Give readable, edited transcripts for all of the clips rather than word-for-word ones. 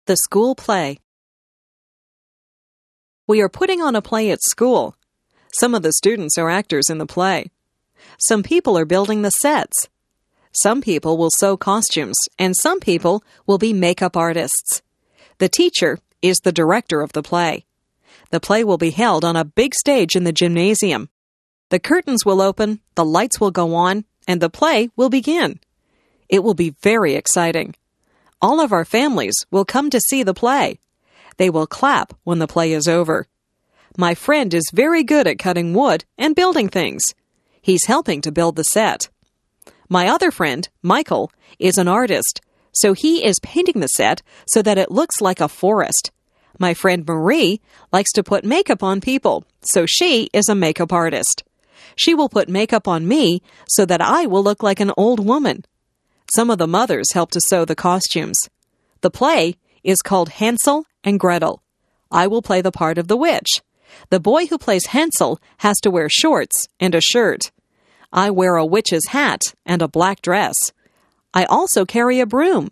The school play. We are putting on a play at school. Some of the students are actors in the play. Some people are building the sets. Some people will sew costumes, and some people will be makeup artists. The teacher is the director of the play. The play will be held on a big stage in the gymnasium. The curtains will open, the lights will go on, and the play will begin. It will be very exciting. All of our families will come to see the play. They will clap when the play is over. My friend is very good at cutting wood and building things. He's helping to build the set. My other friend, Michael, is an artist, so he is painting the set so that it looks like a forest. My friend Marie likes to put makeup on people, so she is a makeup artist. She will put makeup on me so that I will look like an old woman. Some of the mothers help to sew the costumes. The play is called Hansel and Gretel. I will play the part of the witch. The boy who plays Hansel has to wear shorts and a shirt. I wear a witch's hat and a black dress. I also carry a broom.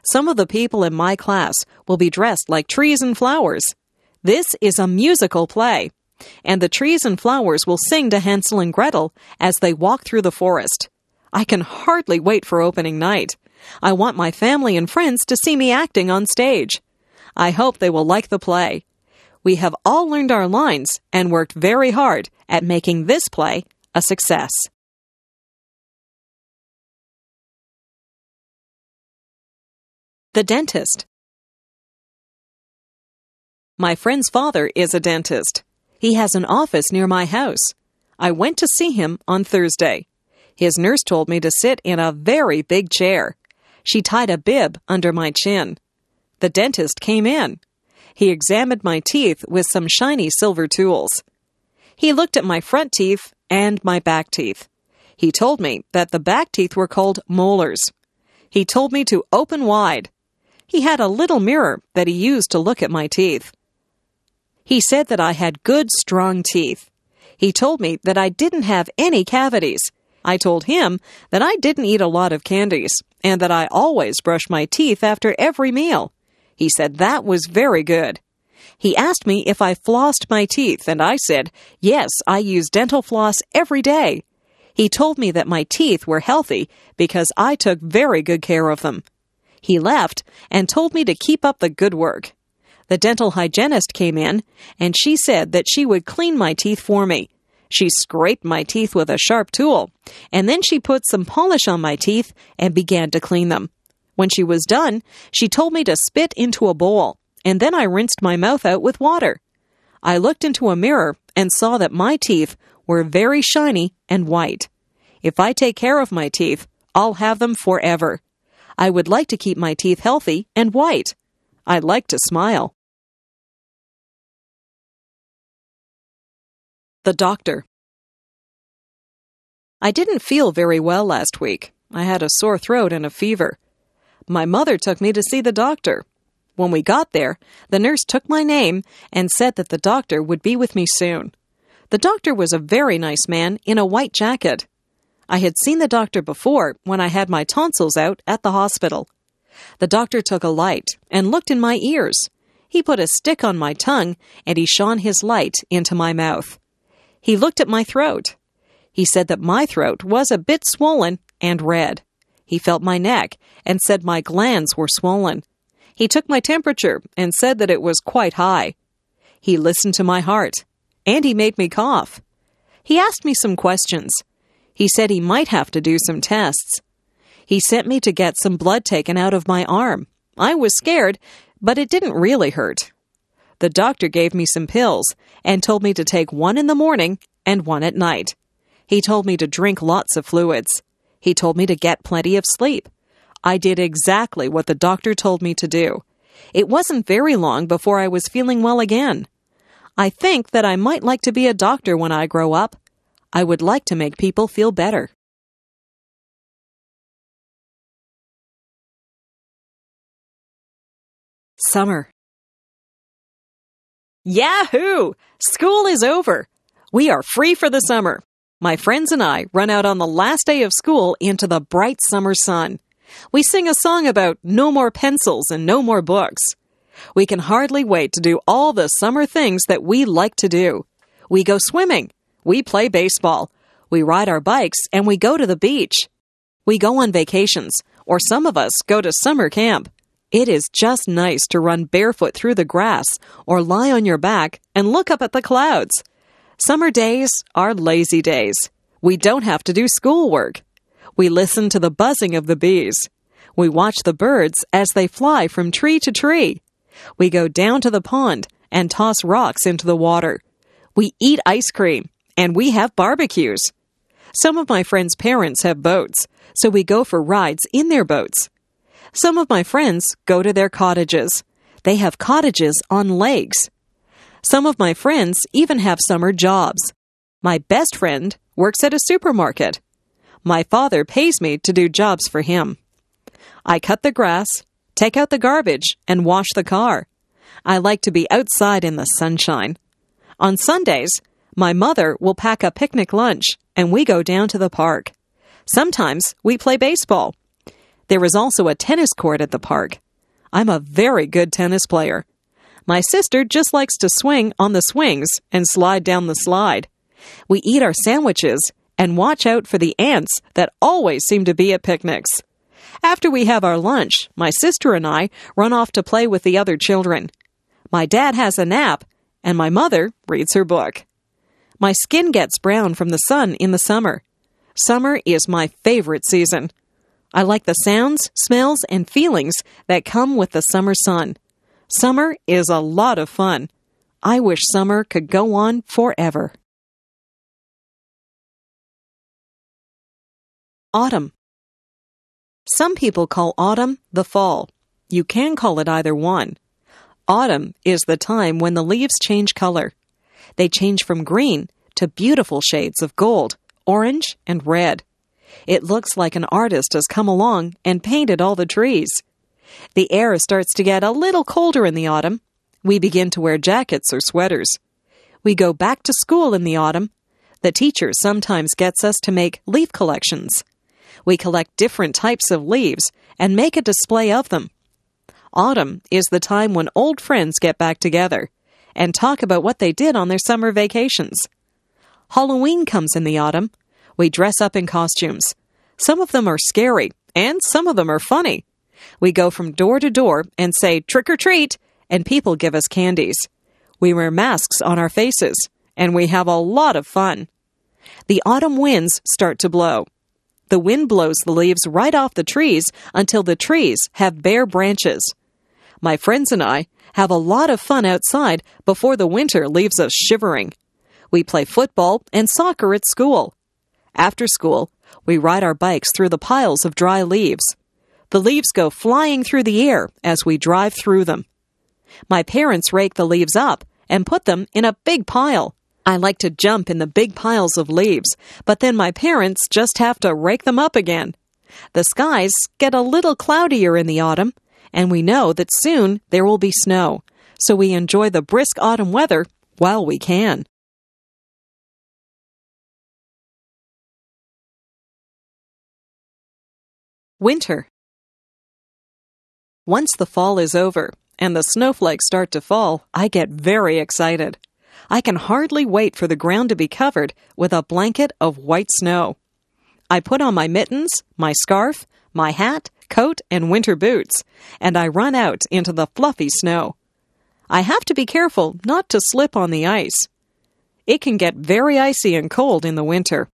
Some of the people in my class will be dressed like trees and flowers. This is a musical play, and the trees and flowers will sing to Hansel and Gretel as they walk through the forest. I can hardly wait for opening night. I want my family and friends to see me acting on stage. I hope they will like the play. We have all learned our lines and worked very hard at making this play a success. The dentist. My friend's father is a dentist. He has an office near my house. I went to see him on Thursday. His nurse told me to sit in a very big chair. She tied a bib under my chin. The dentist came in. He examined my teeth with some shiny silver tools. He looked at my front teeth and my back teeth. He told me that the back teeth were called molars. He told me to open wide. He had a little mirror that he used to look at my teeth. He said that I had good, strong teeth. He told me that I didn't have any cavities. I told him that I didn't eat a lot of candies and that I always brush my teeth after every meal. He said that was very good. He asked me if I flossed my teeth, and I said, yes, I use dental floss every day. He told me that my teeth were healthy because I took very good care of them. He left and told me to keep up the good work. The dental hygienist came in, and she said that she would clean my teeth for me. She scraped my teeth with a sharp tool, and then she put some polish on my teeth and began to clean them. When she was done, she told me to spit into a bowl, and then I rinsed my mouth out with water. I looked into a mirror and saw that my teeth were very shiny and white. If I take care of my teeth, I'll have them forever. I would like to keep my teeth healthy and white. I like to smile. The doctor. I didn't feel very well last week. I had a sore throat and a fever. My mother took me to see the doctor. When we got there, the nurse took my name and said that the doctor would be with me soon. The doctor was a very nice man in a white jacket. I had seen the doctor before when I had my tonsils out at the hospital. The doctor took a light and looked in my ears. He put a stick on my tongue and he shone his light into my mouth. He looked at my throat. He said that my throat was a bit swollen and red. He felt my neck and said my glands were swollen. He took my temperature and said that it was quite high. He listened to my heart, and he made me cough. He asked me some questions. He said he might have to do some tests. He sent me to get some blood taken out of my arm. I was scared, but it didn't really hurt. The doctor gave me some pills and told me to take one in the morning and one at night. He told me to drink lots of fluids. He told me to get plenty of sleep. I did exactly what the doctor told me to do. It wasn't very long before I was feeling well again. I think that I might like to be a doctor when I grow up. I would like to make people feel better. Summer. Yahoo! School is over. We are free for the summer. My friends and I run out on the last day of school into the bright summer sun. We sing a song about no more pencils and no more books. We can hardly wait to do all the summer things that we like to do. We go swimming. We play baseball. We ride our bikes and we go to the beach. We go on vacations, or some of us go to summer camp. It is just nice to run barefoot through the grass or lie on your back and look up at the clouds. Summer days are lazy days. We don't have to do schoolwork. We listen to the buzzing of the bees. We watch the birds as they fly from tree to tree. We go down to the pond and toss rocks into the water. We eat ice cream and we have barbecues. Some of my friends' parents have boats, so we go for rides in their boats. Some of my friends go to their cottages. They have cottages on lakes. Some of my friends even have summer jobs. My best friend works at a supermarket. My father pays me to do jobs for him. I cut the grass, take out the garbage, and wash the car. I like to be outside in the sunshine. On Sundays, my mother will pack a picnic lunch, and we go down to the park. Sometimes we play baseball. There is also a tennis court at the park. I'm a very good tennis player. My sister just likes to swing on the swings and slide down the slide. We eat our sandwiches and watch out for the ants that always seem to be at picnics. After we have our lunch, my sister and I run off to play with the other children. My dad has a nap, and my mother reads her book. My skin gets brown from the sun in the summer. Summer is my favorite season. I like the sounds, smells, and feelings that come with the summer sun. Summer is a lot of fun. I wish summer could go on forever. Autumn. Some people call autumn the fall. You can call it either one. Autumn is the time when the leaves change color. They change from green to beautiful shades of gold, orange, and red. It looks like an artist has come along and painted all the trees. The air starts to get a little colder in the autumn. We begin to wear jackets or sweaters. We go back to school in the autumn. The teacher sometimes gets us to make leaf collections. We collect different types of leaves and make a display of them. Autumn is the time when old friends get back together and talk about what they did on their summer vacations. Halloween comes in the autumn. We dress up in costumes. Some of them are scary, and some of them are funny. We go from door to door and say, "Trick or treat," and people give us candies. We wear masks on our faces, and we have a lot of fun. The autumn winds start to blow. The wind blows the leaves right off the trees until the trees have bare branches. My friends and I have a lot of fun outside before the winter leaves us shivering. We play football and soccer at school. After school, we ride our bikes through the piles of dry leaves. The leaves go flying through the air as we drive through them. My parents rake the leaves up and put them in a big pile. I like to jump in the big piles of leaves, but then my parents just have to rake them up again. The skies get a little cloudier in the autumn, and we know that soon there will be snow, so we enjoy the brisk autumn weather while we can. Winter. Once the fall is over and the snowflakes start to fall, I get very excited. I can hardly wait for the ground to be covered with a blanket of white snow. I put on my mittens, my scarf, my hat, coat, and winter boots, and I run out into the fluffy snow. I have to be careful not to slip on the ice. It can get very icy and cold in the winter.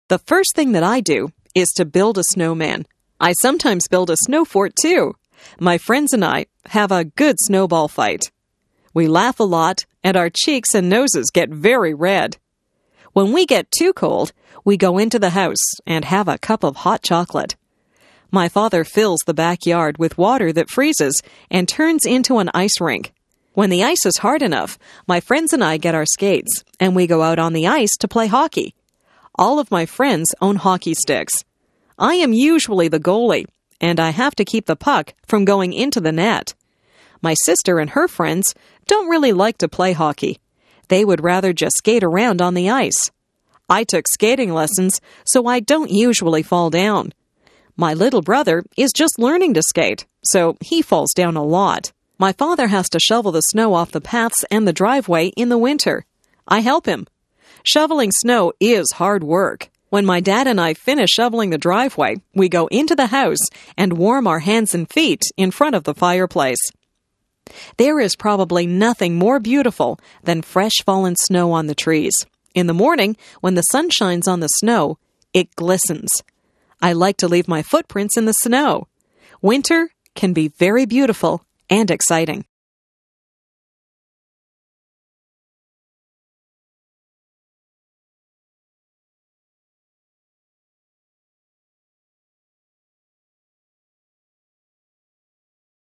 The first thing that I do is to build a snowman. I sometimes build a snow fort too. My friends and I have a good snowball fight. We laugh a lot, and our cheeks and noses get very red. When we get too cold, we go into the house and have a cup of hot chocolate. My father fills the backyard with water that freezes and turns into an ice rink. When the ice is hard enough, my friends and I get our skates, and we go out on the ice to play hockey. All of my friends own hockey sticks. I am usually the goalie, and I have to keep the puck from going into the net. My sister and her friends don't really like to play hockey. They would rather just skate around on the ice. I took skating lessons, so I don't usually fall down. My little brother is just learning to skate, so he falls down a lot. My father has to shovel the snow off the paths and the driveway in the winter. I help him. Shoveling snow is hard work. When my dad and I finish shoveling the driveway, we go into the house and warm our hands and feet in front of the fireplace. There is probably nothing more beautiful than fresh fallen snow on the trees. In the morning, when the sun shines on the snow, it glistens. I like to leave my footprints in the snow. Winter can be very beautiful and exciting.